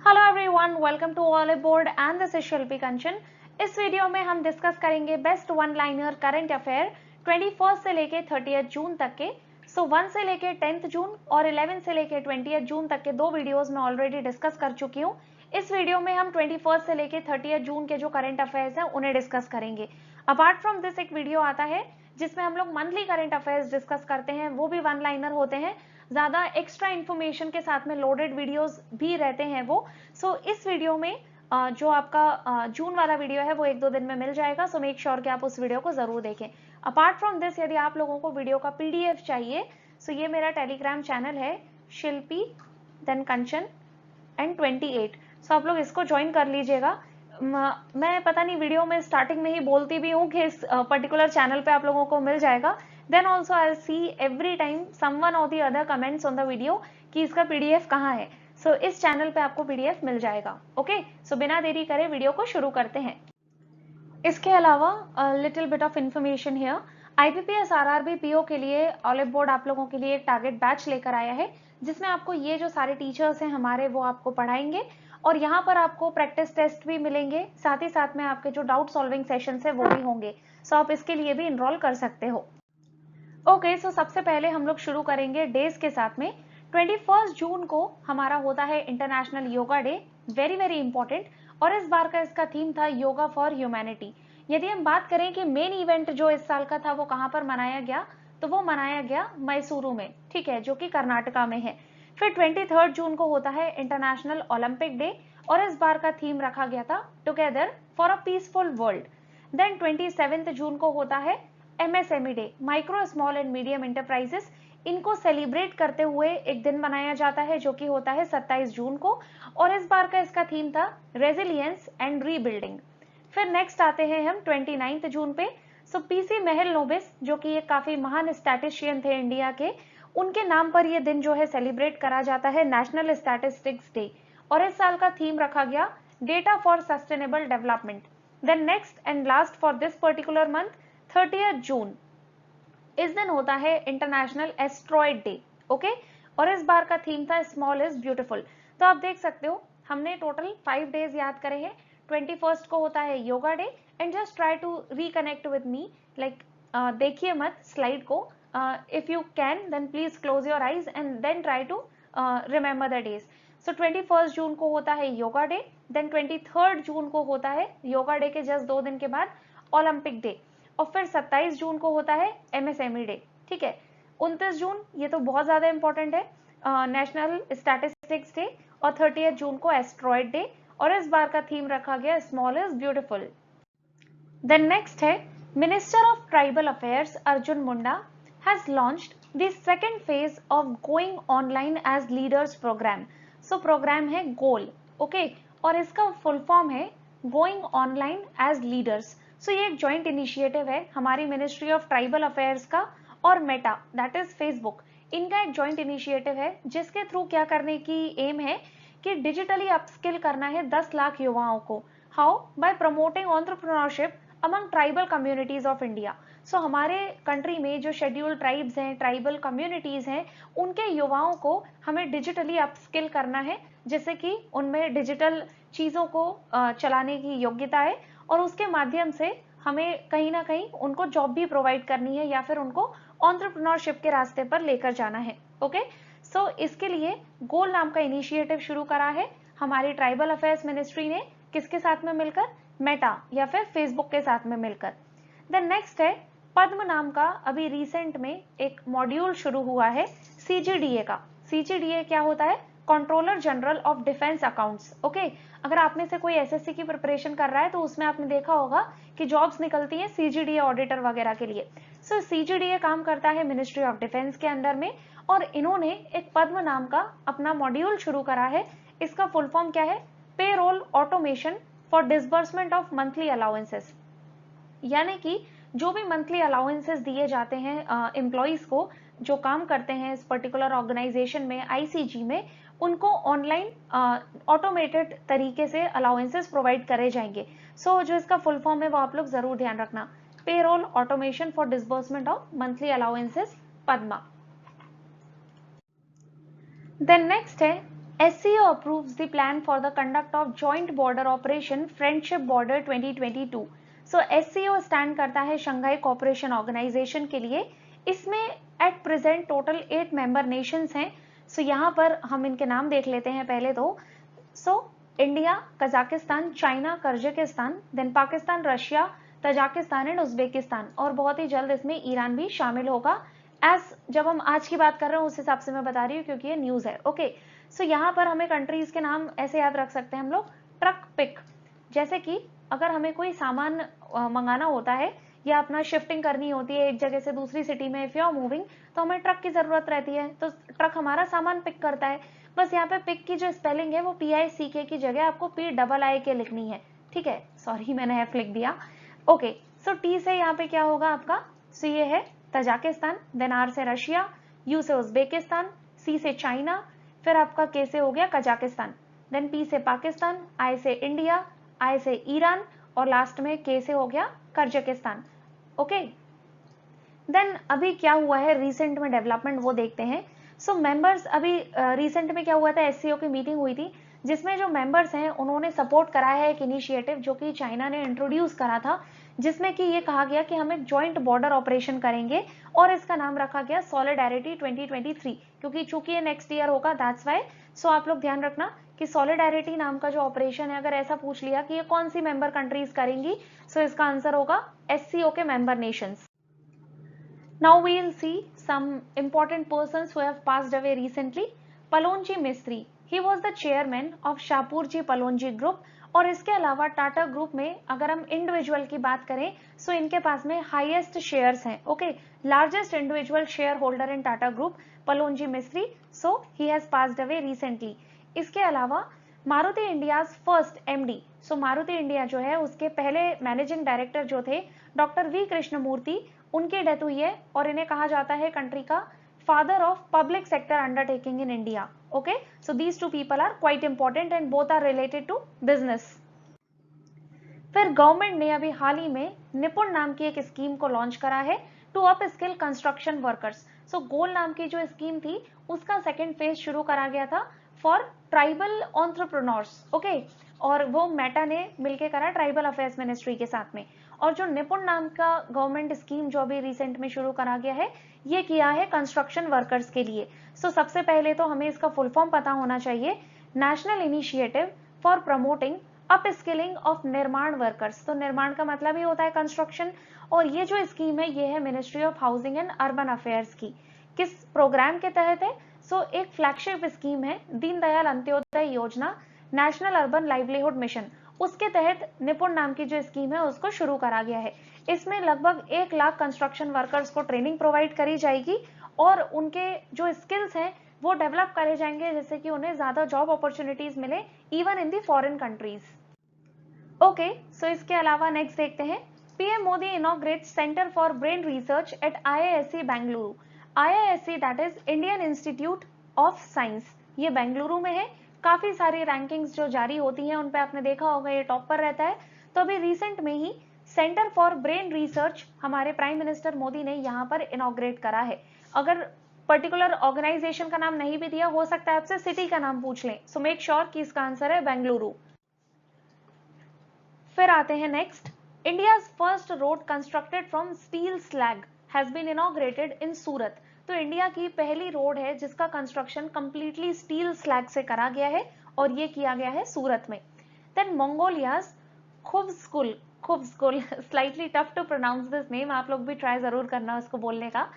Hello everyone, welcome to all aboard and this is Shilpi Kanchan. इस video में हम discuss करेंगे best one liner current affair 21 से लेके 30 जून तक के। 1 से लेके 10 जून और 11 से लेके 20 जून तक के दो वीडियोस में ऑलरेडी डिस्कस कर चुकी हूँ। इस वीडियो में हम 21 से लेके 30 जून के जो करंट अफेयर्स हैं उन्हें डिस्कस करेंगे। अपार्ट फ्रॉम दिस एक वीडियो आता है जिसमें हम लोग मंथली करंट अफेयर्स डिस्कस करते हैं, वो भी वन लाइनर होते हैं, ज्यादा एक्स्ट्रा इन्फॉर्मेशन के साथ में लोडेड वीडियोस भी रहते हैं वो। इस वीडियो में जो आपका जून वाला वीडियो है वो 1-2 दिन में मिल जाएगा। सो मेक श्योर कि आप उस वीडियो को जरूर देखें। अपार्ट फ्रॉम दिस, यदि आप लोगों को वीडियो का पीडीएफ चाहिए, सो ये मेरा टेलीग्राम चैनल है शिल्पी देन कंचन एंड 28। सो आप लोग इसको ज्वाइन कर लीजिएगा। मैं पता नहीं वीडियो में स्टार्टिंग में ही बोलती भी हूँ कि इस पर्टिकुलर चैनल पे आप लोगों को मिल जाएगा। Then also I will see every time someone or the other comments on the video कि इसका पीडीएफ कहाँ है। इस चैनल पे आपको पीडीएफ मिल जाएगा। ओके, बिना देरी करे वीडियो को शुरू करते हैं। इसके अलावा little bit of information here, IPPS RRB PO के लिए ऑलिव बोर्ड आप लोगों के लिए एक टारगेट बैच लेकर आया है, जिसमें आपको ये जो सारे टीचर्स हैं हमारे वो आपको पढ़ाएंगे और यहाँ पर आपको प्रैक्टिस टेस्ट भी मिलेंगे, साथ ही साथ में आपके जो डाउट सॉल्विंग सेशन है वो भी होंगे। आप इसके लिए भी इनरोल कर सकते हो। ओके, सबसे पहले हम लोग शुरू करेंगे डेज के साथ में। 21 जून को हमारा होता है international yoga day, very very important. और इस बार का इसका थीम था योगा फॉर ह्यूमैनिटी। यदि हम बात करें कि मेन इवेंट जो इस साल का था वो कहाँ पर मनाया गया, तो वो मनाया गया मैसूरू में, ठीक है, जो कि कर्नाटका में है। फिर 23 जून को होता है इंटरनेशनल ओलंपिक डे और इस बार का थीम रखा गया था together for a peaceful world. Then 27 June को होता है MSME day, micro small and medium enterprises. इनको सेलिब्रेट करते हुए एक दिन मनाया जाता है जो कि होता है 27 जून को और इस बार का इसका थीम था रेजिलियंस एंड रीबिल्डिंग। फिर नेक्स्ट आते हैं हम 29 जून पे। पीसी महल नोबिस, जो कि एक काफी महान स्टैटिस्टिशियन थे इंडिया के, उनके नाम पर यह दिन जो है सेलिब्रेट करा जाता है नेशनल स्टैटिस्टिक्स डे और इस साल का थीम रखा गया data for sustainable development. Then next and last for this particular month 30 June, इस दिन होता है इंटरनेशनल एस्ट्रॉइड डे। ओके, और इस बार का थीम था स्मॉल इज ब्यूटीफुल। तो आप देख सकते हो हमने टोटल 5 डेज याद करे हैं। 21 को होता है yoga day and just try to reconnect with me, like देखिए मत स्लाइड को, if you can then please close your eyes and then try to remember the days. 21 June को होता है योगा डे, देन 23 जून को होता है योगा डे के जस्ट 2 दिन के बाद ओलंपिक डे और फिर 27 जून को होता है एमएसएमई डे, ठीक है। 29 जून, ये तो बहुत ज्यादा इंपॉर्टेंट है, नेशनल स्टैटिस्टिक्स डे और 30 जून को एस्ट्रॉइड डे और इस बार का थीम रखा गया small is beautiful. Then next है minister of tribal affairs Arjun Munda has launched the second phase of going online as leaders program. Program है गोल, ओके, और इसका फुल फॉर्म है गोइंग ऑनलाइन एज लीडर्स। ये एक जॉइंट इनिशिएटिव है हमारी ministry of tribal affairs का और मेटा, दैट इज फेसबुक, इनका एक जॉइंट इनिशिएटिव है जिसके थ्रू क्या करने की एम है कि डिजिटली अपस्किल करना है 10 लाख युवाओं को। How? Bye promoting entrepreneurship among tribal communities of India. हमारे कंट्री में जो शेड्यूल्ड ट्राइब्स हैं, ट्राइबल कम्युनिटीज हैं, उनके युवाओं को हमें डिजिटली अपस्किल करना है, जिससे कि उनमें डिजिटल चीजों को चलाने की योग्यता है और उसके माध्यम से हमें कहीं ना कहीं उनको जॉब भी प्रोवाइड करनी है या फिर उनको एंटरप्रेन्योरशिप के रास्ते पर लेकर जाना है। ओके, इसके लिए गोल नाम का इनिशिएटिव शुरू करा है हमारी ट्राइबल अफेयर्स मिनिस्ट्री ने, किसके साथ में मिलकर? मेटा या फिर फेसबुक के साथ में मिलकर। देन नेक्स्ट है पद्म नाम का अभी रिसेंट में एक मॉड्यूल शुरू हुआ है सीजीडीए का। सीजीडीए क्या होता है? Controller general of defence accounts. Okay, अगर आप में से कोई एसएससी की प्रिपरेशन कर रहा है तो उसमें आपने देखा होगा कि जॉब्स निकलती हैं सीजीडीए ऑडिटर वगैरह के लिए। सीजीडीए काम करता है मिनिस्ट्री ऑफ डिफेंस के अंडर में और इन्होंने एक पद्म नाम का अपना मॉड्यूल शुरू करा है। इसका फुल फॉर्म क्या है? Payroll automation for disbursement of monthly allowances. यानी कि जो भी मंथली अलाउंसेस दिए जाते हैं एम्प्लॉइज को जो काम करते हैं इस पर्टिकुलर ऑर्गेनाइजेशन में, आईसीजी में, उनको ऑनलाइन ऑटोमेटेड तरीके से अलाउंसेस प्रोवाइड करे जाएंगे। जो इसका फुल फॉर्म है वो आप लोग जरूर ध्यान रखना, payroll automation for disbursement of monthly allowances, Padma. Then next है SCO approves the plan for the conduct of joint border operation Friendship Border 2022. So SCO stand करता है शंघाई कोऑपरेशन ऑर्गेनाइजेशन के लिए। इसमें at present total 8 member Nations हैं। सो यहाँ पर हम इनके नाम देख लेते हैं पहले तो। So India, Kazakhstan, China, Kyrgyzstan, then Pakistan, Russia, Tajikistan and Uzbekistan, और बहुत ही जल्द इसमें ईरान भी शामिल होगा। जब हम आज की बात कर रहे हैं उस हिसाब से मैं बता रही हूँ क्योंकि ये न्यूज है। ओके, सो यहाँ पर हमें कंट्रीज के नाम ऐसे याद रख सकते हैं हम लोग। ट्रक पिक, जैसे कि अगर हमें कोई सामान मंगाना होता है या अपना शिफ्टिंग करनी होती है एक जगह से दूसरी सिटी में, इफ यू आर मूविंग, तो हमें ट्रक की जरूरत रहती है, तो ट्रक हमारा सामान पिक करता है। बस यहाँ पे पिक की जो स्पेलिंग है वो PICK की जगह आपको PIIK लिखनी है, ठीक है। सॉरी, मैंने F लिख दिया। ओके, सो T से यहाँ पे क्या होगा आपका, सो ये है तजाकिस्तान, देन R से रशिया, U से उज्बेकिस्तान, C से चाइना, फिर आपका K से हो गया कजाकिस्तान, देन P से पाकिस्तान, I से इंडिया, I से ईरान, और लास्ट में K से हो गया कर्जाकिस्तान। ओके, देन अभी क्या हुआ है रिसेंट में डेवलपमेंट वो देखते हैं। सो मेंबर्स, अभी रिसेंट में क्या हुआ था, SCO की मीटिंग हुई थी जिसमें जो मेंबर्स हैं उन्होंने सपोर्ट कराया है एक इनिशिएटिव जो कि चाइना ने इंट्रोड्यूस करा था, जिसमें कि ये कहा गया कि हम एक जॉइंट बॉर्डर ऑपरेशन करेंगे और इसका नाम रखा गया सॉलिडेरिटी 2023, क्योंकि चूंकि ये नेक्स्ट ईयर होगा, दैट्स वाई। सो आप लोग ध्यान रखना कि सॉलिडेरिटी नाम का जो ऑपरेशन है, अगर ऐसा पूछ लिया कि ये कौन सी मेंबर कंट्रीज करेंगी, सो इसका आंसर होगा SCO के member Nations. Now we'll see some important persons who have passed away recently. Palonji Mistry, he was the chairman of Shapurji Palonji Group, और इसके अलावा टाटा ग्रुप में अगर हम इंडिविजुअल की बात करें सो इनके पास में हाईएस्ट शेयर्स हैं। Okay, largest individual shareholder in Tata group Pallonji Mistry, so he has passed away recently. इसके अलावा Maruti India's first MD, so Maruti India जो है उसके पहले मैनेजिंग डायरेक्टर जो थे डॉक्टर V कृष्णमूर्ति, उनकी डेथ हुई है और इन्हें कहा जाता है कंट्री का father of public sector undertaking in India. Okay, so these two people are quite important and both are related to business. फिर गवर्नमेंट ने अभी हाल ही में निपुण नाम की एक स्कीम को लॉन्च करा है to upskill construction workers. So goal नाम की जो स्कीम थी उसका सेकेंड फेज शुरू करा गया था फॉर ट्राइबल एंटरप्रेन्योर्स। ओके, और वो मेटा ने मिलकर करा ट्राइबल अफेयर्स मिनिस्ट्री के साथ में। और जो निपुण नाम का गवर्नमेंट स्कीम जो अभी रिसेंट में शुरू करा गया है, ये किया है कंस्ट्रक्शन वर्कर्स के लिए। सो सबसे पहले तो हमें इसका फुल फॉर्म पता होना चाहिए, national initiative for promoting up skilling of निर्माण वर्कर्स। तो निर्माण का मतलब ही होता है कंस्ट्रक्शन, और ये जो स्कीम है ये है ministry of housing and urban affairs की। किस प्रोग्राम के तहत है, सो एक फ्लैगशिप स्कीम है दीनदयाल अंत्योदय योजना, नेशनल अर्बन लाइवलीहुड मिशन, उसके तहत निपुण नाम की जो स्कीम है उसको शुरू करा गया है। इसमें लगभग 1 लाख कंस्ट्रक्शन वर्कर्स को ट्रेनिंग प्रोवाइड करी जाएगी और उनके जो स्किल्स हैं वो डेवलप करे जाएंगे जिससे कि उन्हें ज्यादा जॉब अपॉर्चुनिटीज मिले even in the foreign countries. Okay, so इसके अलावा नेक्स्ट देखते हैं, PM Modi inaugurates centre for brain research at IISc Bengaluru. IISc that is Indian Institute of Science, ये बेंगलुरु में है। काफी सारी रैंकिंग्स जो जारी होती हैं उन पे आपने देखा होगा ये टॉप पर रहता है। तो अभी रिसेंट में ही सेंटर फॉर ब्रेन रिसर्च हमारे प्राइम मिनिस्टर मोदी ने यहाँ पर इनॉग्रेट करा है। अगर पर्टिकुलर ऑर्गेनाइजेशन का नाम नहीं भी दिया, हो सकता है आपसे सिटी का नाम पूछ लें, सो मेक श्योर कि इसका आंसर है बेंगलुरु। फिर आते हैं next, India's first road constructed from steel slag has been inaugurated in Surat. तो इंडिया की पहली रोड है जिसका कंस्ट्रक्शन कंप्लीटली स्टील स्लैग से करा गया है और ये किया गया है सूरत में। Then Mongolia's Khuvsgul slightly tough to pronounce this name, आप लोग भी ट्राई जरूर करना उसको बोलने का।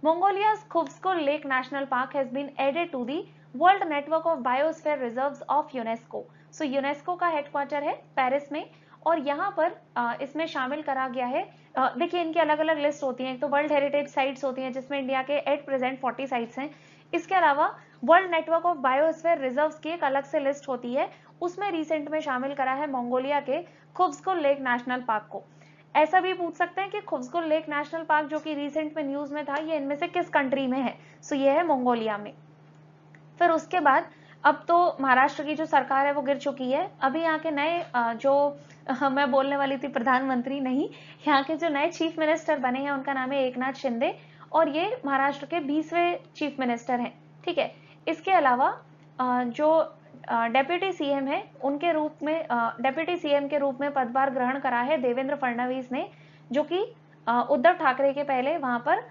Mongolia's Khuvskull Lake National Park has been added to the World Network of Biosphere Reserves of UNESCO. So UNESCO का हेडक्वार्टर है पेरिस में और यहाँ पर इसमें शामिल करा गया है। देखिए इनकी अलग अलग लिस्ट होती है, एक तो वर्ल्ड हेरिटेज साइट्स होती हैं जिसमें इंडिया के एट प्रेजेंट 40 साइट्स हैं। इसके अलावा world network of biosphere reserves की एक अलग से लिस्ट होती है, उसमें रिसेंट में शामिल करा है मंगोलिया के खुब्सकुल लेक नेशनल पार्क को। ऐसा भी पूछ सकते हैं कि खुब्सकुल लेक नेशनल पार्क जो कि रिसेंट में न्यूज में था ये इनमें से किस कंट्री में है, सो ये है मंगोलिया में। फिर उसके बाद अब तो महाराष्ट्र की जो सरकार है वो गिर चुकी है, अभी यहाँ के नए जो मैं बोलने वाली थी प्रधानमंत्री नहीं, यहाँ के जो नए चीफ मिनिस्टर बने हैं उनका नाम है एकनाथ शिंदे और ये महाराष्ट्र के 20वें चीफ मिनिस्टर हैं, ठीक है। इसके अलावा जो डेप्यूटी सीएम है उनके रूप में, डेप्यूटी सीएम के रूप में पदभार ग्रहण करा है देवेंद्र फडणवीस ने, जो कि उद्धव ठाकरे के पहले वहां पर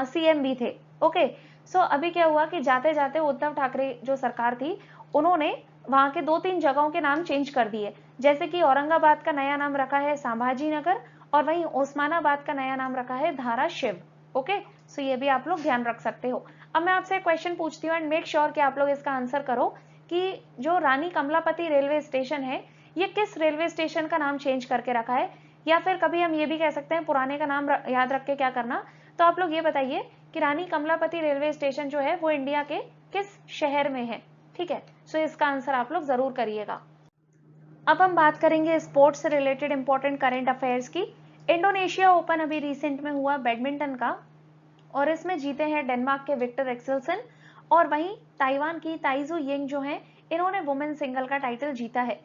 सीएम भी थे। ओके, सो अभी क्या हुआ कि जाते जाते उद्धव ठाकरे जो सरकार थी उन्होंने वहां के 2-3 जगहों के नाम चेंज कर दिए, जैसे कि औरंगाबाद का नया नाम रखा है संभाजी नगर और वहीं ओस्मानाबाद का नया नाम रखा है धाराशिव। ओके, सो ये भी आप लोग ध्यान रख सकते हो। अब मैं आपसे क्वेश्चन पूछती हूँ एंड मेक श्योर कि आप लोग इसका आंसर करो कि जो रानी कमलापति रेलवे स्टेशन है ये किस रेलवे स्टेशन का नाम चेंज करके रखा है, या फिर कभी हम ये भी कह सकते हैं पुराने का नाम याद रख के क्या करना। तो आप लोग ये बताइए कि रानी कमलापति रेलवे स्टेशन जो है वो इंडिया के किस शहर में है। ठीक है, सो इसका आंसर आप लोग जरूर करिएगा। अब हम बात करेंगे स्पोर्ट्स से रिलेटेड इंपॉर्टेंट करंट अफेयर्स की। इंडोनेशिया ओपन अभी रिसेंट में हुआ बैडमिंटन का, और इसमें जीते हैं डेनमार्क के विक्टर एक्सेल्सन, और वहीं ताइवान की ताइजू यिंग जो है इन्होंने वुमेन सिंगल का टाइटल जीता है।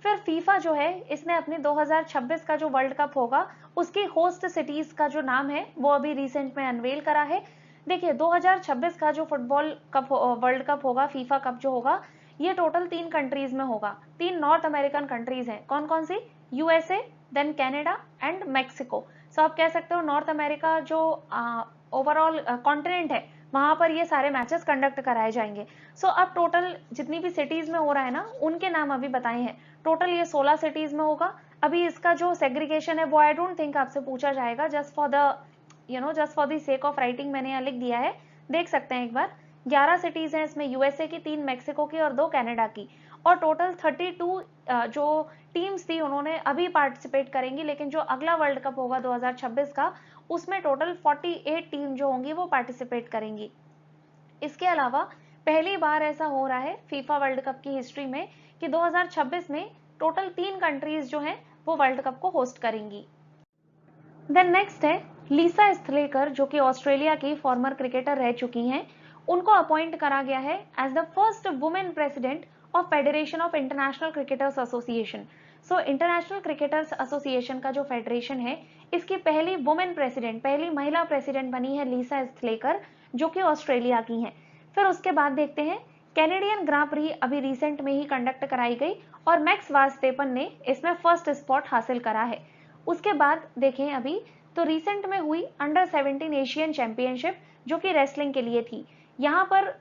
फिर फीफा जो है इसने अपने 2026 का जो वर्ल्ड कप होगा उसकी होस्ट सिटीज का जो नाम है वो अभी रिसेंट में अनवेल करा है। देखिए 2026 का जो फुटबॉल कप वर्ल्ड कप होगा, फीफा कप जो होगा, ये टोटल 3 कंट्रीज में होगा। 3 नॉर्थ अमेरिकन कंट्रीज हैं। कौन कौन सी? USA, then Canada and Mexico. So आप कह सकते हो नॉर्थ अमेरिका जो ओवरऑल कॉन्टिनेंट है वहां पर ये सारे मैचेस कंडक्ट कराए जाएंगे। सो अब टोटल जितनी भी सिटीज में हो रहा है ना उनके नाम अभी बताए हैं। टोटल ये 16 सिटीज में होगा। अभी इसका जो सेग्रीगेशन है वो आई डोंट थिंक आपसे पूछा जाएगा, just for the sake of writing मैंने यहाँ लिख दिया है, देख सकते हैं एक बार। 11 सिटीज हैं इसमें, यूएसए की, 3 मैक्सिको की और 2 कनाडा की, और टोटल 32 जो टीम्स थी उन्होंने अभी पार्टिसिपेट करेंगी, लेकिन जो अगला वर्ल्ड कप होगा 2026 का उसमें टोटल 48 टीम जो होंगी वो पार्टिसिपेट करेंगी। इसके अलावा पहली बार ऐसा हो रहा है फीफा वर्ल्ड कप की हिस्ट्री में कि 2026 में टोटल 3 कंट्रीज जो हैं वो वर्ल्ड कप को होस्ट करेंगी। देन नेक्स्ट है लीसा स्थलेकर, जो कि ऑस्ट्रेलिया की फॉर्मर क्रिकेटर रह चुकी हैं। उनको अपॉइंट करा गया है as the first women president of federation of international cricketers association. So international cricketers association का जो फेडरेशन है इसकी पहली वुमेन प्रेसिडेंट, पहली महिला प्रेसिडेंट बनी है लीसा स्थलेकर, जो कि ऑस्ट्रेलिया की हैं। फिर उसके बाद देखते हैं कैनेडियन ग्रां प्री अभी रिसेंट में ही कंडक्ट कराई गई और मैक्स वास्टेपन ने इसमें फर्स्ट स्पॉट हासिल करा है। उसके बाद देखें अभी तो रिसेंट में हुई अंडर 17 एशियन चैंपियनशिप जो कि रेसलिंग के लिए थी। यहाँ पर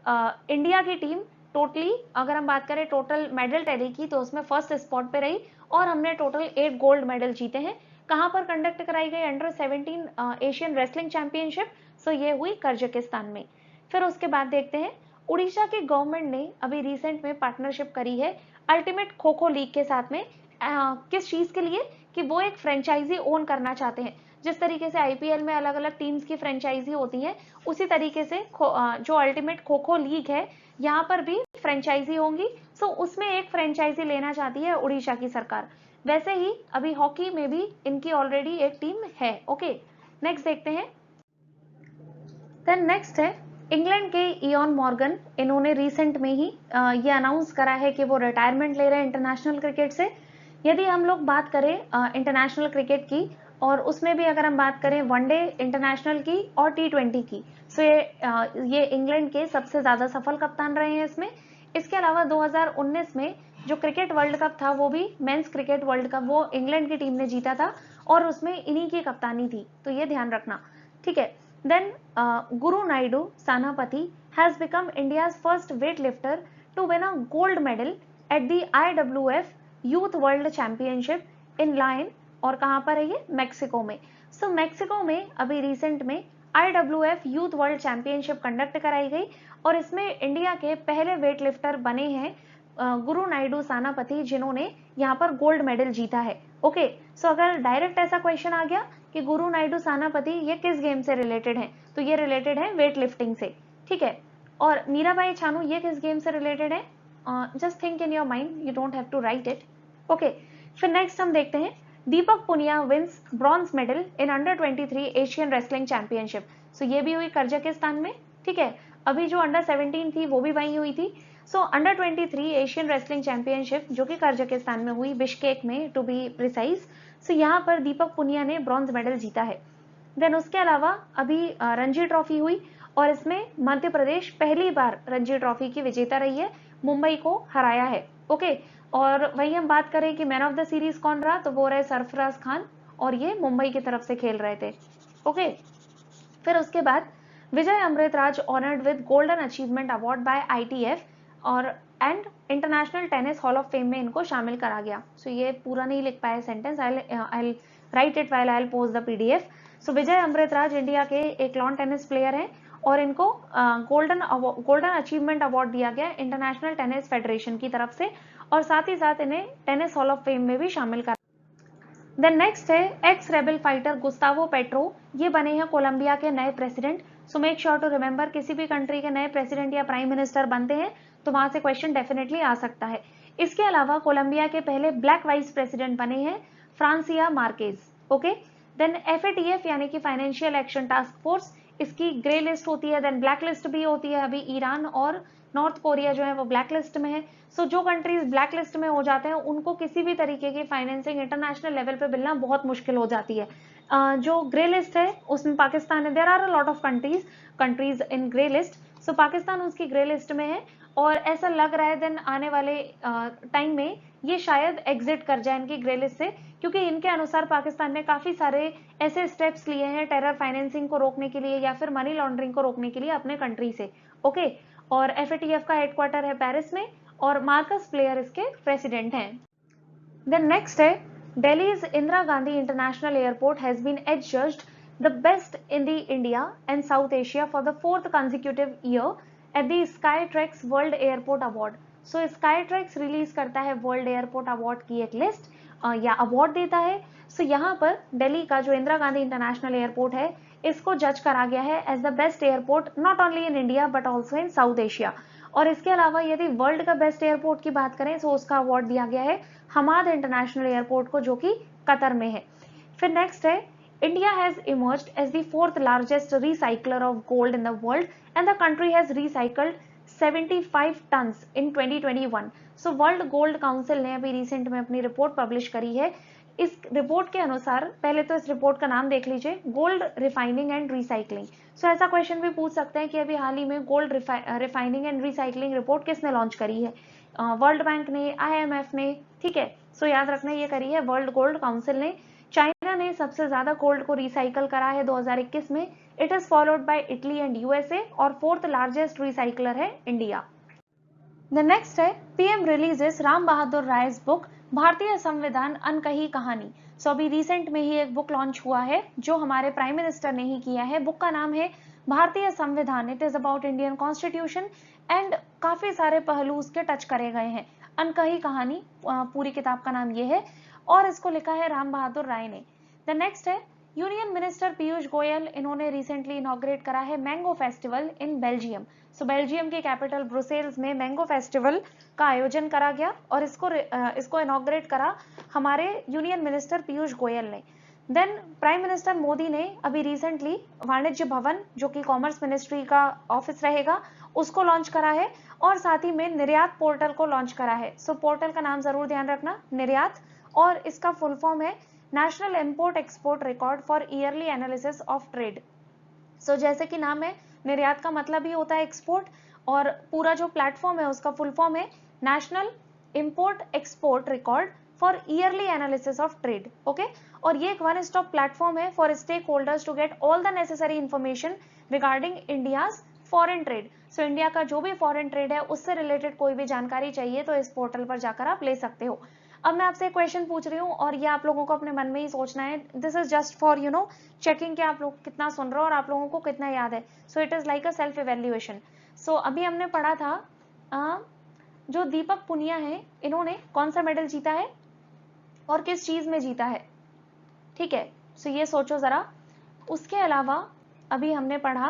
इंडिया की टीम टोटली अगर हम बात करें टोटल मेडल टैली की तो उसमें फर्स्ट स्पॉट पे रही और हमने टोटल 8 गोल्ड मेडल जीते हैं। कहाँ पर कंडक्ट कराई गई under 17 Asian wrestling championship? So ये हुई कजाकिस्तान में। फिर उसके बाद देखते हैं उड़ीसा की गवर्नमेंट ने अभी रिसेंट में पार्टनरशिप करी है अल्टीमेट खो खो लीग के साथ में। किस चीज के लिए? कि वो एक फ्रेंचाइजी ओन करना चाहते हैं। जिस तरीके से आईपीएल में अलग अलग टीम्स की फ्रेंचाइजी होती है उसी तरीके से जो अल्टीमेट खो खो लीग है यहाँ पर भी फ्रेंचाइजी होंगी। सो उसमें एक फ्रेंचाइजी लेना चाहती है उड़ीसा की सरकार। वैसे ही अभी हॉकी में भी इनकी ऑलरेडी एक टीम है। ओके, नेक्स्ट देखते हैं। देन नेक्स्ट है इंग्लैंड के इयॉन मॉर्गन। इन्होंने रिसेंट में ही ये अनाउंस करा है कि वो रिटायरमेंट ले रहे हैं इंटरनेशनल क्रिकेट से। यदि हम लोग बात करें इंटरनेशनल क्रिकेट की और उसमें भी अगर हम बात करें वनडे इंटरनेशनल की और T20 की, सो ये इंग्लैंड के सबसे ज्यादा सफल कप्तान रहे हैं इसमें। इसके अलावा 2019 में जो क्रिकेट वर्ल्ड कप था वो भी मेंस क्रिकेट वर्ल्ड कप वो इंग्लैंड की टीम ने जीता था और उसमें इन्हीं की कप्तानी थी, तो ये ध्यान रखना। ठीक है, then Guru Naidu Sanapathi has become India's first weightlifter to win a gold medal at the IWF youth world championship in Leon. और कहां पर है ये? मैक्सिको में। सो मैक्सिको में अभी रिसेंट में IWF youth world championship conduct कराई गई और इसमें इंडिया के पहले वेट लिफ्टर बने हैं गुरु नायडू सानापति, जिन्होंने यहाँ पर गोल्ड मेडल जीता है। ओके, सो अगर डायरेक्ट ऐसा क्वेश्चन आ गया कि गुरु नायडू सानापति ये किस गेम से रिलेटेड है, तो ये रिलेटेड है वेट लिफ्टिंग से। ठीक है, और मीराबाई चानू ये किस गेम से रिलेटेड है? Just think in your mind, you don't have to write it. Okay, फिर नेक्स्ट हम देखते हैं Deepak Punia wins bronze medal in under 23 Asian wrestling championship. So ये भी हुई कजाकिस्तान में। ठीक है, अभी जो अंडर 17 थी वो भी वहीं हुई थी। So under 23 Asian wrestling championship जो कि कजाकिस्तान में हुई, बिश्केक में टू बी प्रिसाइज। सो यहाँ पर दीपक पुनिया ने ब्रॉन्ज मेडल जीता है। देन उसके अलावा अभी रणजी ट्रॉफी हुई और इसमें मध्य प्रदेश पहली बार रणजी ट्रॉफी की विजेता रही है। मुंबई को हराया है। ओके, और वही हम बात करें कि मैन ऑफ द सीरीज कौन रहा, तो वो रहे सरफराज खान, और ये मुंबई की तरफ से खेल रहे थे। ओके, फिर उसके बाद Vijay Amritraj honoured with golden achievement award by ITF और and international tennis hall of fame में इनको शामिल करा गया। सो ये पूरा नहीं लिख पाया sentence, I right it while I post the PDF। So Vijay Amritraj India के एक लॉन टेनिस प्लेयर हैं और इनको गोल्डन अचीवमेंट अवार्ड दिया गया इंटरनेशनल टेनिस फेडरेशन की तरफ से, और साथ ही साथ इन्हें टेनिस हॉल ऑफ फेम में भी शामिल करा। देन नेक्स्ट है ex rebel fighter Gustavo Petro, ये बने हैं कोलंबिया के नए president. So make sure to remember, किसी भी कंट्री के नए प्रेसिडेंट या प्राइम मिनिस्टर बनते हैं तो वहां से क्वेश्चन डेफिनेटली आ सकता है। इसके अलावा कोलंबिया के पहले ब्लैक वाइस प्रेसिडेंट बने हैं फ्रांसिया मार्केज। ओके, देन FATF यानी कि फाइनेंशियल एक्शन टास्क फोर्स, इसकी ग्रे लिस्ट होती है, देन ब्लैक लिस्ट भी होती है। अभी ईरान और नॉर्थ कोरिया जो है वो ब्लैक लिस्ट में है। सो जो कंट्रीज ब्लैक लिस्ट में हो जाते हैं उनको किसी भी तरीके की फाइनेंसिंग इंटरनेशनल लेवल पे मिलना बहुत मुश्किल हो जाती है। जो ग्रे लिस्ट है उसमें पाकिस्तान है। There are a lot of countries in grey list. So Pakistan उसकी ग्रे लिस्ट में है और ऐसा लग रहा है देन आने वाले टाइम में ये शायद एग्जिट कर जाए इनकी ग्रे लिस्ट से, क्योंकि इनके अनुसार पाकिस्तान ने काफी सारे ऐसे स्टेप्स लिए हैं टेरर फाइनेंसिंग को रोकने के लिए या फिर मनी लॉन्ड्रिंग को रोकने के लिए अपने कंट्री से। ओके, और FATF का हेडक्वार्टर है पेरिस में और मार्कस प्लेयर इसके प्रेसिडेंट हैं। देन नेक्स्ट है Delhi's Indira Gandhi International Airport has been adjudged the best in the India and South Asia for the 4th consecutive year at the Skytrax World Airport Award. So Skytrax release करता है world airport award की एक list या award देता है। सो यहाँ पर दिल्ली का जो इंदिरा गांधी इंटरनेशनल एयरपोर्ट है इसको जज करा गया है as the best airport not only in India but also in South Asia. और इसके अलावा यदि वर्ल्ड का बेस्ट एयरपोर्ट की बात करें तो उसका अवार्ड दिया गया है हमाद इंटरनेशनल एयरपोर्ट को, जो कि कतर में है। फिर नेक्स्ट है India has emerged as the 4th largest recycler of gold in the world and the country has recycled 75 tons in 2021। So world gold council ने अभी रिसेंट में अपनी रिपोर्ट पब्लिश करी है। इस रिपोर्ट के अनुसार, पहले तो इस रिपोर्ट का नाम देख लीजिए, गोल्ड रिफाइनिंग एंड रिसाइकलिंग। सो ऐसा क्वेश्चन भी पूछ सकते हैं कि अभी हाल ही में gold refining and recycling report किसने लॉन्च करी है, वर्ल्ड बैंक ने, IMF ने, ठीक है। सो याद रखना ये करी है वर्ल्ड गोल्ड काउंसिल ने। चाइना ने सबसे ज्यादा गोल्ड को रिसाइकल करा है 2021 में, it is followed by Italy and USA, और 4th लार्जेस्ट रिसाइकलर है इंडिया। द नेक्स्ट है PM releases Ram Bahadur राय's book भारतीय संविधान अनकही कहानी। सो अभी रिसेंट में ही एक बुक लॉन्च हुआ है जो हमारे प्राइम मिनिस्टर ने ही किया है। बुक का नाम है भारतीय संविधान, it is about Indian constitution and काफी सारे पहलू उसके टच करे गए हैं। अनकही कहानी पूरी किताब का नाम ये है और इसको लिखा है राम बहादुर राय ने। द नेक्स्ट है यूनियन मिनिस्टर पीयूष गोयल, इन्होंने रिसेंटली इनॉग्रेट करा है mango festival in Belgium. So Belgium की कैपिटल ब्रुसेल्स में मैंगो फेस्टिवल का आयोजन करा गया और इसको इनॉग्रेट करा हमारे यूनियन मिनिस्टर पीयूष गोयल ने। देन प्राइम मिनिस्टर मोदी ने अभी रिसेंटली वाणिज्य भवन, जो कि कॉमर्स मिनिस्ट्री का ऑफिस रहेगा, उसको लॉन्च करा है और साथ ही में निर्यात पोर्टल को लॉन्च करा है। सो पोर्टल का नाम जरूर ध्यान रखना, निर्यात, और इसका फुल फॉर्म है national import export record for yearly analysis of trade. So जैसे कि नाम है, निर्यात का मतलब ही होता है एक्सपोर्ट, और पूरा जो प्लेटफॉर्म है उसका फुल फॉर्म है national import export record for yearly analysis of trade. Okay, और ये एक वन स्टॉप प्लेटफॉर्म है for stakeholders to get all the necessary information regarding India's foreign trade. So India का जो भी फॉरेन ट्रेड है उससे रिलेटेड कोई भी जानकारी चाहिए तो इस पोर्टल पर जाकर आप ले सकते हो। अब मैं आपसे क्वेश्चन पूछ रही हूँ और ये आप लोगों को अपने मन में ही सोचना है। This is just for checking कि आप लोग कितना सुन रहे हो और आप लोगों को कितना याद है। So it is like a self evaluation. So अभी हमने पढ़ा था जो दीपक पुनिया है, इन्होंने कौन सा मेडल जीता है और किस चीज में जीता है, ठीक है। सो ये सोचो जरा। उसके अलावा अभी हमने पढ़ा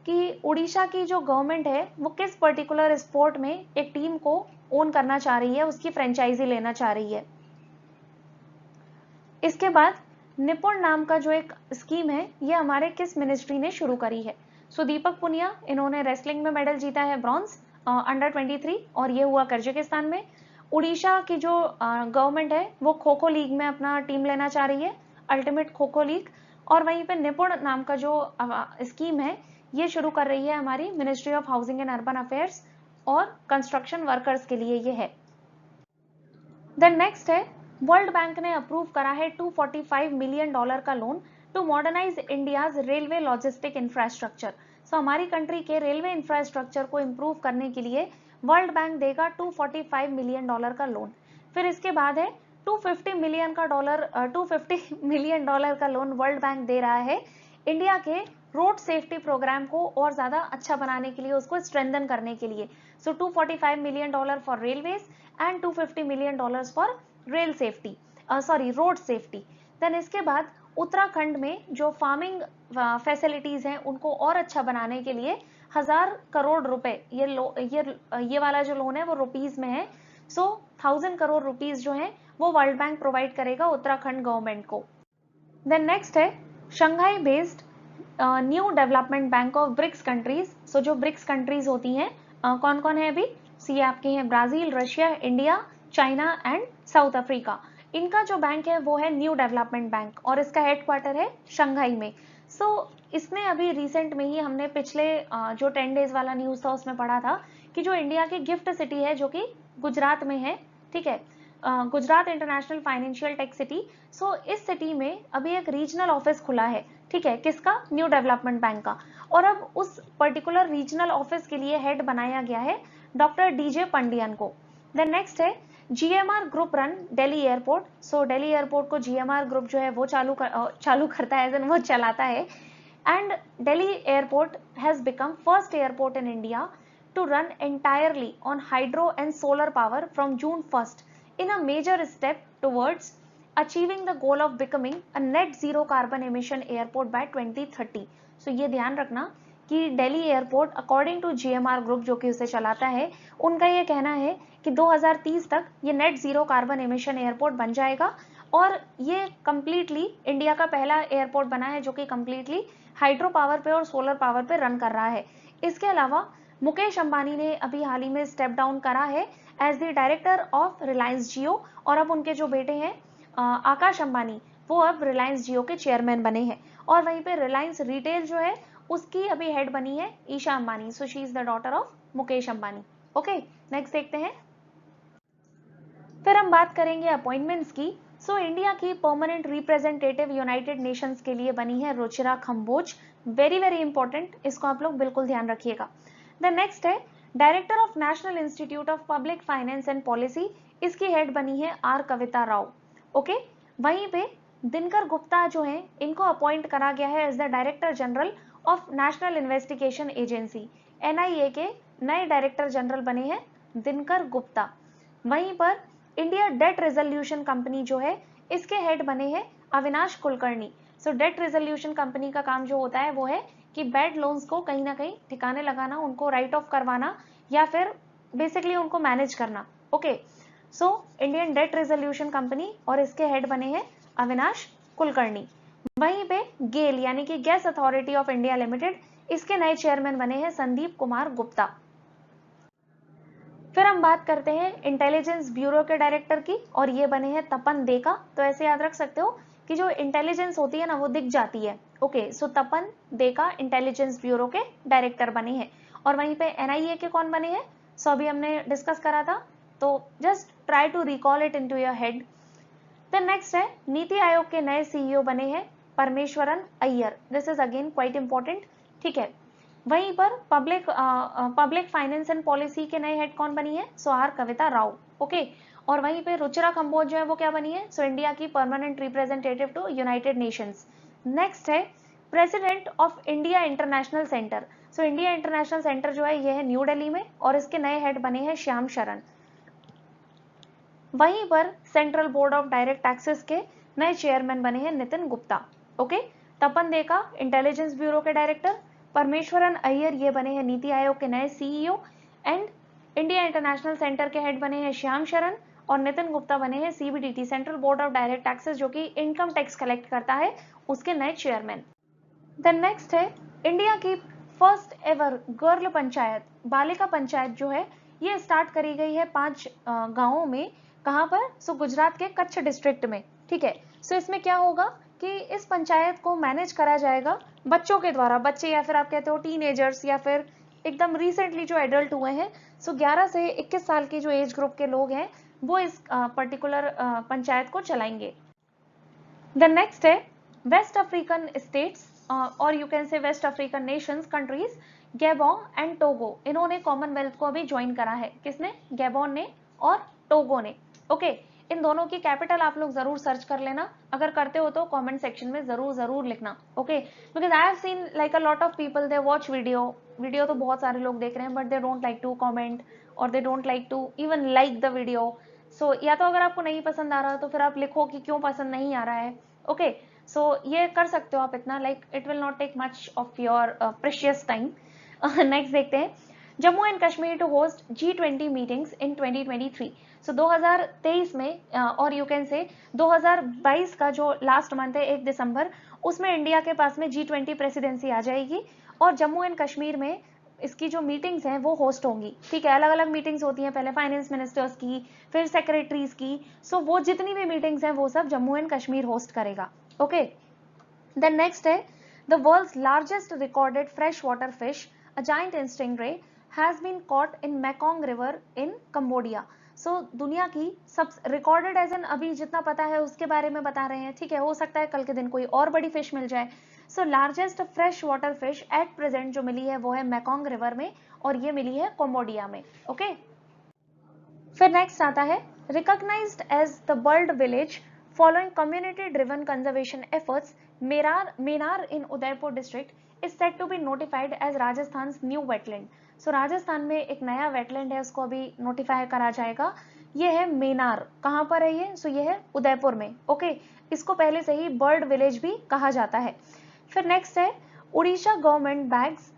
कि उड़ीसा की जो गवर्नमेंट है वो किस पर्टिकुलर स्पोर्ट में एक टीम को ओन करना चाह रही है, उसकी फ्रेंचाइजी लेना चाह रही है। इसके बाद निपुण नाम का जो एक स्कीम है ये हमारे किस मिनिस्ट्री ने शुरू करी है। सो दीपक पुनिया, इन्होंने रेसलिंग में मेडल जीता है ब्रॉन्ज अंडर 23 और ये हुआ कजाकिस्तान में। उड़ीसा की जो गवर्नमेंट है वो खो खो लीग में अपना टीम लेना चाह रही है, अल्टीमेट खो खो लीग। और वहीं पे निपुण नाम का जो स्कीम है ये शुरू कर रही है हमारी ministry of housing and urban affairs और कंस्ट्रक्शन वर्कर्स के लिए ये है। देन नेक्स्ट है, वर्ल्ड बैंक ने अप्रूव करा है $245 मिलियन का loan to modernise India's railway logistic infrastructure. So हमारी कंट्री के रेलवे इंफ्रास्ट्रक्चर को इम्प्रूव करने के लिए वर्ल्ड बैंक देगा $245 मिलियन का लोन। फिर इसके बाद है $250 मिलियन का लोन वर्ल्ड बैंक दे रहा है इंडिया के रोड सेफ्टी प्रोग्राम को और ज्यादा अच्छा बनाने के लिए, उसको स्ट्रेंथन करने के लिए। So $245 million for railways and $250 million for rail safety, road safety. Then इसके बाद उत्तराखंड में जो फार्मिंग फैसिलिटीज हैं उनको और अच्छा बनाने के लिए 1000 करोड़ रुपए, ये वाला जो लोन है वो रुपीज में है। सो 1000 करोड़ रुपीज जो है वो वर्ल्ड बैंक प्रोवाइड करेगा उत्तराखंड गवर्नमेंट को। देन नेक्स्ट है Shanghai based new development bank of BRICS countries. So जो ब्रिक्स कंट्रीज होती हैं कौन कौन है अभी, सी आपके हैं Brazil, Russia, India, China and south Africa. इनका जो बैंक है वो है न्यू डेवलपमेंट बैंक और इसका हेडक्वार्टर है शंघाई में। सो इसने अभी रिसेंट में ही हमने पिछले जो 10 डेज वाला न्यूज था उसमें पढ़ा था कि जो इंडिया की गिफ्ट सिटी है जो कि गुजरात में है, ठीक है, Gujarat international financial tech city. So इस सिटी में अभी एक रीजनल ऑफिस खुला है, ठीक है, किसका, न्यू डेवलपमेंट बैंक का। और अब उस पर्टिकुलर रीजनल ऑफिस के लिए हेड बनाया गया है डॉक्टर डीजे पंडियन को। देन नेक्स्ट है GMR group run Delhi airport. So Delhi airport को GMR ग्रुप जो है वो चालू करता है, वो चलाता है। And Delhi airport has become first airport in India to run entirely on hydro and solar power from June 1st in a major step towards achieving the goal of becoming a net zero carbon emission airport by 2030. So ये ध्यान रखना कि Delhi airport according to GMR group जो कि उसे चलाता है, उनका ये कहना है कि 2030 तक ये net zero carbon emission airport बन जाएगा और ये कंप्लीटली इंडिया का पहला एयरपोर्ट बना है जो कि कंप्लीटली हाइड्रो पावर पे और सोलर पावर पे रन कर रहा है। इसके अलावा मुकेश अंबानी ने अभी हाल ही में स्टेप डाउन करा है as the director of Reliance Jio और अब उनके जो बेटे हैं आकाश अंबानी वो अब रिलायंस जियो के चेयरमैन बने हैं। और वहीं पे रिलायंस रिटेल जो है उसकी अभी हेड बनी है Isha Ambani. So she is the daughter of Mukesh Ambani. Okay, next देखते हैं। फिर हम बात करेंगे अपॉइंटमेंट्स की। सो इंडिया की परमानेंट रिप्रेजेंटेटिव यूनाइटेड नेशंस के लिए बनी है Ruchira Kamboj. Very very important, इसको आप लोग बिल्कुल ध्यान रखिएगा। द नेक्स्ट है director of national institute of public finance and policy, इसकी हेड बनी है आर कविता राव। ओके, वहीं पे दिनकर गुप्ता जो है इनको अपॉइंट करा गया है as the director general of national investigation agency. NIA के नए डायरेक्टर जनरल बने हैं दिनकर गुप्ता। वहीं पर इंडिया डेट रेजोल्यूशन कंपनी जो है इसके हेड बने हैं अविनाश कुलकर्णी। सो डेट रेजोल्यूशन कंपनी का काम जो होता है वो है कि बैड लोन्स को कहीं ना कहीं ठिकाने लगाना, उनको राइट ऑफ करवाना या फिर बेसिकली उनको मैनेज करना। Okay, so Indian debt resolution company और इसके हेड बने हैं अविनाश कुलकर्णी। वहीं पे गेल यानी कि gas authority of India limited, इसके नए चेयरमैन बने हैं संदीप कुमार गुप्ता। फिर हम बात करते हैं इंटेलिजेंस ब्यूरो के डायरेक्टर की और ये बने हैं तपन देका। तो ऐसे याद रख सकते हो कि जो इंटेलिजेंस होती है ना वो दिख जाती है। ओके, सो तपन देका इंटेलिजेंस ब्यूरो के डायरेक्टर बने हैं। और वहीं पे NIA के कौन बने हैं, सो अभी हमने डिस्कस करा था, तो just try to recall it into your head. Then next है नीति आयोग के नए CEO बने हैं Parameswaran Iyer. This is again quite important, ठीक है। वहीं पर पब्लिक फाइनेंस एंड पॉलिसी के नए हेड कौन बनी है, सो आर कविता राव। ओके, और वहीं पे रुचिरा कंबोज जो है वो क्या बनी है, सो इंडिया की permanent representative to United Nations. Next है president of India international centre. So India international centre जो है ये है न्यू दिल्ली में और इसके नए हेड बने हैं श्याम शरण। वहीं पर central board of direct taxes के नए चेयरमैन बने हैं नितिन गुप्ता। ओके, तपन देका इंटेलिजेंस ब्यूरो के डायरेक्टर, परमेश्वरन अय्यर ये बने हैं नीति आयोग के नए CEO and India international centre के हेड बने हैं श्याम शरण और नितिन गुप्ता बने हैं CBDT central board of direct taxes जो कि इनकम टैक्स कलेक्ट करता है, उसके नए चेयरमैन। देन नेक्स्ट है इंडिया की फर्स्ट एवर गर्ल पंचायत, बालिका पंचायत जो है ये स्टार्ट करी गई है 5 गांवों में। कहां पर, सो गुजरात के कच्छ डिस्ट्रिक्ट में, ठीक है। सो इसमें क्या होगा कि इस पंचायत को मैनेज करा जाएगा बच्चों के द्वारा, बच्चे या फिर आप कहते हो टीनेजर्स या फिर एकदम रिसेंटली जो एडल्ट हुए हैं, सो 11 से 21 साल की जो एज ग्रुप के लोग हैं वो इस पर्टिकुलर पंचायत को चलाएंगे। द नेक्स्ट है वेस्ट अफ्रीकन स्टेट्स और you can say west African nations countries Gabon and Togo, इन्होंने कॉमनवेल्थ को अभी ज्वाइन करा है। किसने? गैबोन ने और टोगो ने। ओके, इन दोनों की कैपिटल आप लोग जरूर सर्च कर लेना, अगर करते हो तो कमेंट सेक्शन में जरूर लिखना। Okay, because I have seen like a lot of people they watch video तो बहुत सारे लोग देख रहे हैं, but they don't like to comment और they don't like to even like the video. So या तो अगर आपको नहीं पसंद आ रहा तो फिर आप लिखो कि क्यों पसंद नहीं आ रहा है। ओके, सो ये कर सकते हो आप इतना, like it will not take much of your precious time. Next देखते हैं, Jammu and Kashmir to host G20 meetings in 2023। सो 2023 में और यू कैन से 2022 का जो लास्ट मंथ है 1 दिसंबर, उसमें इंडिया के पास में G20 प्रेसिडेंसी आ जाएगी और जम्मू एंड कश्मीर में इसकी जो मीटिंग्स हैं वो होस्ट होंगी। ठीक है, अलग अलग मीटिंग्स होती हैं, पहले फाइनेंस मिनिस्टर्स की, फिर सेक्रेटरीज की। सो वो जितनी भी मीटिंग्स हैं वो सब जम्मू एंड कश्मीर होस्ट करेगा। ओके, देन नेक्स्ट है the world's largest recorded fresh water fish a giant stingray has been caught in Mekong river in Cambodia. So दुनिया की सब रिकॉर्डेड एज एन अभी जितना पता है उसके बारे में बता रहे हैं। ठीक है, हो सकता है कल के दिन कोई और बड़ी फिश मिल जाए। So largest fresh water fish at present जो मिली है वो है मैकोंग रिवर में और ये मिली है कंबोडिया में। ओके, फिर नेक्स्ट आता है recognised as the bird village following community driven conservation efforts, Menar in Udaipur district is set to be notified as Rajasthan new wetland. So Rajasthan में एक नया वेटलैंड है, उसको अभी नोटिफाई करा जाएगा। ये है मेनार। कहाँ पर है ये? सो ये है उदयपुर में। ओके, इसको पहले से ही बर्ड विलेज भी कहा जाता है। फिर नेक्स्ट है Odisha government bags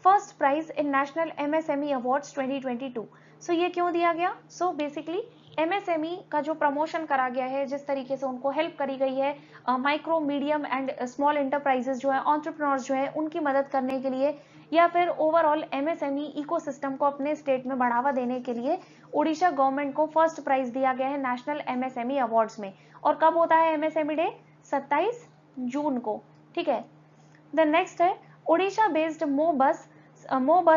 first prize in national MSME awards 2022। सो ये क्यों दिया गया? सो बेसिकली MSME का जो प्रमोशन करा गया है, जिस तरीके से उनको हेल्प करी गई है, micro medium and small enterprises जो है, एंटरप्रेन्योर्स जो है, उनकी मदद करने के लिए या फिर ओवरऑल MSME इकोसिस्टम को अपने स्टेट में बढ़ावा देने के लिए उड़ीसा गवर्नमेंट को फर्स्ट प्राइज दिया गया है नेशनल MSME अवार्ड्स में। और कब होता है MSME डे? 27 जून को। ठीक है, द नेक्स्ट है Odisha based MoBus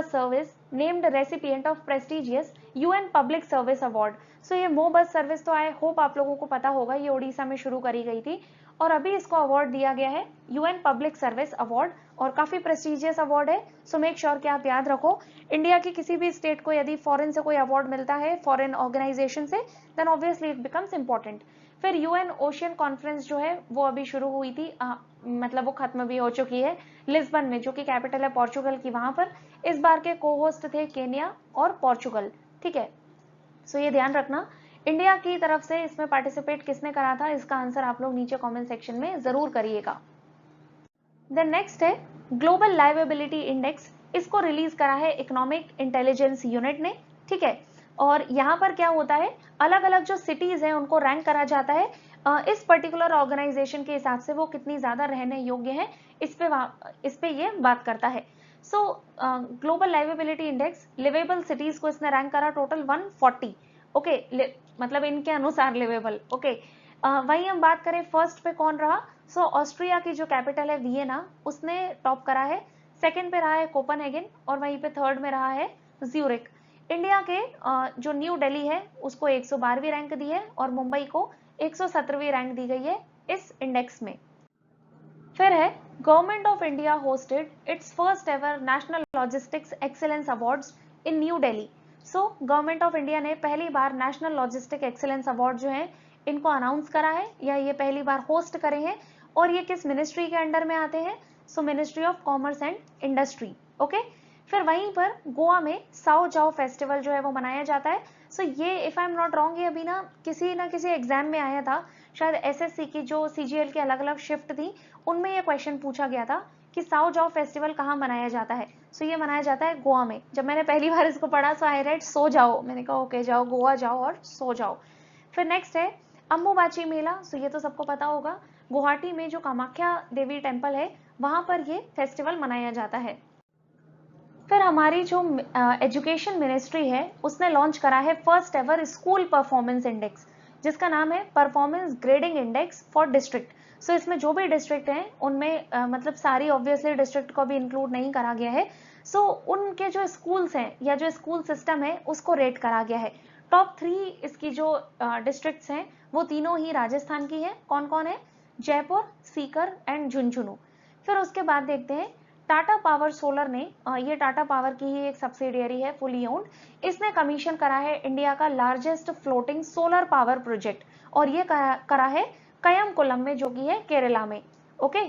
service named recipient of prestigious UN public service award. So ये मोबस सर्विस तो आई होप आप लोगों को पता होगा, ये ओडिशा में शुरू करी गई थी और अभी इसको अवार्ड दिया गया है UN पब्लिक सर्विस अवार्ड और काफी प्रेस्टिजियस अवार्ड है। सो मेक श्योर कि आप याद रखो, इंडिया की किसी भी स्टेट को यदि फॉरेन से कोई अवार्ड मिलता है, फॉरेन ऑर्गेनाइजेशन से, then obviously it becomes important. फिर UN ओशियन कॉन्फ्रेंस जो है वो अभी शुरू हुई थी, मतलब वो खत्म भी हो चुकी है, लिस्बन में, जो कि कैपिटल है पोर्चुगल की। वहां पर इस बार के को होस्ट थे केन्या और पोर्चुगल। ठीक है, सो ये ध्यान रखना, इंडिया की तरफ से इसमें पार्टिसिपेट किसने करा था, इसका आंसर आप लोग नीचे कमेंट सेक्शन में जरूर करिएगा। देन नेक्स्ट है ग्लोबल लाइवेबिलिटी इंडेक्स, इसको रिलीज करा है इकोनॉमिक इंटेलिजेंस यूनिट ने। ठीक है, और यहाँ पर क्या होता है, अलग अलग जो सिटीज हैं उनको रैंक करा जाता है इस पर्टिकुलर ऑर्गेनाइजेशन के हिसाब से वो कितनी ज्यादा रहने योग्य है, इस पे ये बात करता है। So global liveability index liveable cities को इसने रैंक करा टोटल 140। ओके, मतलब इनके अनुसार लिवेबल। ओके, वहीं हम बात करें फर्स्ट पे कौन रहा, सो ऑस्ट्रिया की जो कैपिटल है वियना, उसने टॉप करा है। सेकंड पे रहा है कोपेनहेगन और वहीं पे थर्ड में रहा है ज्यूरिक। इंडिया के जो न्यू दिल्ली है उसको 112वीं रैंक दी है और मुंबई को 117वीं रैंक दी गई है इस इंडेक्स में। फिर है government of India hosted it's first ever national logistics excellence awards in new Delhi. So government of India ने पहली बार नेशनल लॉजिस्टिक एक्सीलेंस अवार्ड जो है इनको अनाउंस करा है या ये पहली बार होस्ट करे हैं और ये किस मिनिस्ट्री के अंडर में आते हैं, सो ministry of commerce and industry. Okay, फिर वहीं पर गोवा में साओ जाओ फेस्टिवल जो है वो मनाया जाता है। सो ये if I am not wrong, ये अभी ना किसी एग्जाम में आया था, शायद SSC की जो CGL की अलग अलग शिफ्ट थी उनमें ये क्वेश्चन पूछा गया था कि साओ जाओ फेस्टिवल कहाँ मनाया जाता है। सो ये मनाया जाता है गोवा में। जब मैंने पहली बार इसको पढ़ा सो आई रेड सो जाओ, मैंने कहा ओके जाओ गोवा जाओ और सो जाओ। फिर नेक्स्ट है अंबुबाची मेला। सो ये तो सबको पता होगा, गुवाहाटी में जो कामाख्या देवी टेम्पल है वहां पर ये फेस्टिवल मनाया जाता है। फिर हमारी जो एजुकेशन मिनिस्ट्री है उसने लॉन्च करा है first ever school performance index, जिसका नाम है performance grading index for district. So इसमें जो भी डिस्ट्रिक्ट हैं उनमें मतलब सारी ऑब्वियसली डिस्ट्रिक्ट को भी इंक्लूड नहीं करा गया है। सो उनके जो स्कूल्स हैं या जो स्कूल सिस्टम है उसको रेट करा गया है। टॉप 3 इसकी जो डिस्ट्रिक्ट्स हैं वो तीनों ही राजस्थान की है। कौन कौन है? Jaipur, seeker and Jhunjhunu. फिर उसके बाद देखते हैं टाटा पावर सोलर ने, ये टाटा पावर की ही एक सब्सिडियरी है, फुली ओन्ड, इसने कमीशन करा है इंडिया का largest floating solar power project, और ये करा है कयमकुलम में, जो कि है केरला में। ओके,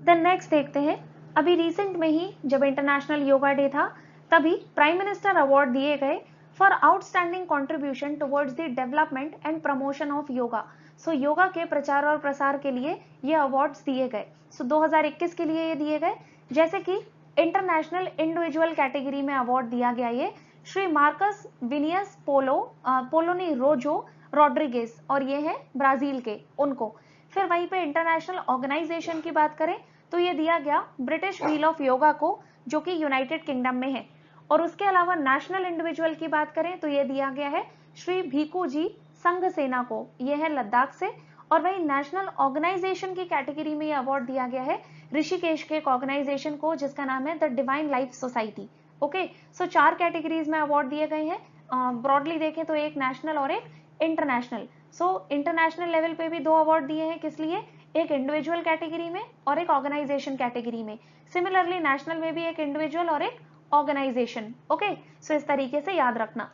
देन नेक्स्ट देखते हैं, अभी रिसेंट में ही जब इंटरनेशनल योगा डे था तभी प्राइम मिनिस्टर अवार्ड दिए गए for outstanding contribution towards the development and promotion of yoga. So yoga के प्रचार और प्रसार के लिए ये अवार्ड्स दिए गए। सो 2021 के लिए ये दिए गए, जैसे कि इंटरनेशनल इंडिविजुअल कैटेगरी में अवार्ड दिया गया ये श्री मार्कस विनियस पोलोनी रोजो रॉड्रिगेज, और ये है ब्राजील के, उनको। फिर वहीं पे इंटरनेशनल ऑर्गेनाइजेशन की बात करें तो ये दिया गया ब्रिटिश व्हील ऑफ योगा को, जो कि यूनाइटेड किंगडम में है। और उसके अलावा नेशनल इंडिविजुअल की बात करें तो ये दिया गया है श्री भीकू जी संघ सेना को, ये है लद्दाख से। और वही नेशनल ऑर्गेनाइजेशन की कैटेगरी में ये अवार्ड दिया गया है ऋषिकेश के एक ऑर्गेनाइजेशन को, जिसका नाम है the divine life society. Okay, so 4 categories में अवार्ड दिए गए हैं। ब्रॉडली देखें तो एक नेशनल और एक इंटरनेशनल। सो इंटरनेशनल लेवल पे भी 2 अवार्ड दिए हैं, किस लिए? एक इंडिविजुअल कैटेगरी में और एक ऑर्गेनाइजेशन कैटेगरी में। सिमिलरली नेशनल में भी एक इंडिविजुअल और एक ऑर्गेनाइजेशन। ओके, सो इस तरीके से याद रखना।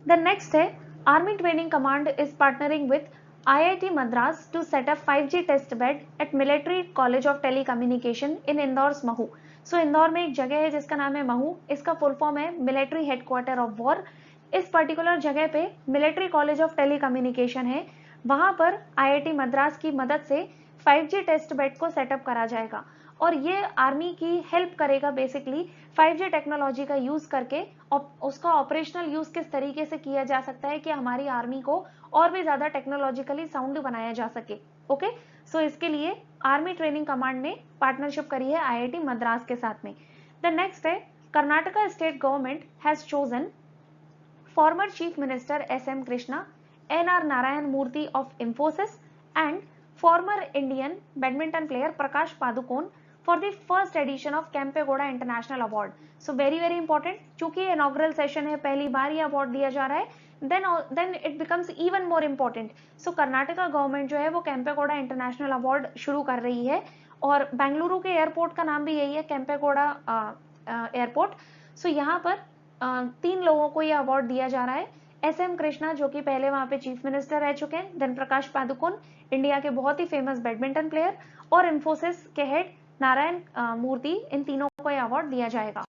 द नेक्स्ट है, army training command is partnering with IIT Madras to set up 5G test bed at military college of telecommunication in Indore Mhow. So Indore में एक जगह है जिसका नाम है महू, इसका फुल फॉर्म है मिलिट्री हेडक्वार्टर ऑफ वॉर। इस पर्टिकुलर जगह पे मिलिट्री कॉलेज ऑफ टेलीकम्युनिकेशन है, वहां पर IIT मद्रास की मदद से 5G टेस्ट बेड को सेटअप करा जाएगा, और ये आर्मी की हेल्प करेगा बेसिकली 5G टेक्नोलॉजी का यूज करके। उसका ऑपरेशनल यूज किस तरीके से किया जा सकता है कि हमारी आर्मी को और भी ज्यादा टेक्नोलॉजिकली साउंड बनाया जा सके। ओके, सो इसके लिए आर्मी ट्रेनिंग कमांड ने पार्टनरशिप करी है IIT मद्रास के साथ में। द नेक्स्ट है, Karnataka state government has chosen former Chief Minister S.M. Krishna, N.R. Narayan Murthy of Infosys, and former Indian badminton player Prakash Padukone for the first edition of Kempegoda International Award. So very important, चूंकि ये inaugural session है, पहली बार ये award दिया जा रहा है, then it becomes even more important. So Karnataka government जो है वो कैंपेगोडा इंटरनेशनल अवार्ड शुरू कर रही है, और बेंगलुरु के एयरपोर्ट का नाम भी यही है, कैंपेगोडा एयरपोर्ट। सो यहाँ पर 3 लोगों को यह अवार्ड दिया जा रहा है। SM कृष्णा, जो कि पहले वहां पे चीफ मिनिस्टर रह चुके हैं, देन प्रकाश पादुकोण, इंडिया के बहुत ही फेमस बैडमिंटन प्लेयर, और इन्फोसिस के हेड नारायण मूर्ति, इन तीनों को यह अवार्ड दिया जाएगा।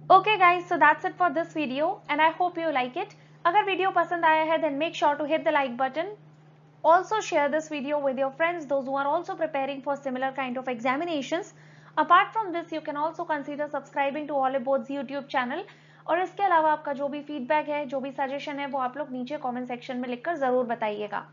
Okay guys, so that's it for this video and I hope you like it. अगर वीडियो पसंद आया है then make sure to hit the like button. Also share this video with your friends, those who are also preparing for similar kind of examinations. Apart from this, you can also consider subscribing to Olive Board's YouTube channel. और इसके अलावा आपका जो भी feedback है, जो भी suggestion है, वो आप लोग नीचे कमेंट सेक्शन में लिखकर जरूर बताइएगा।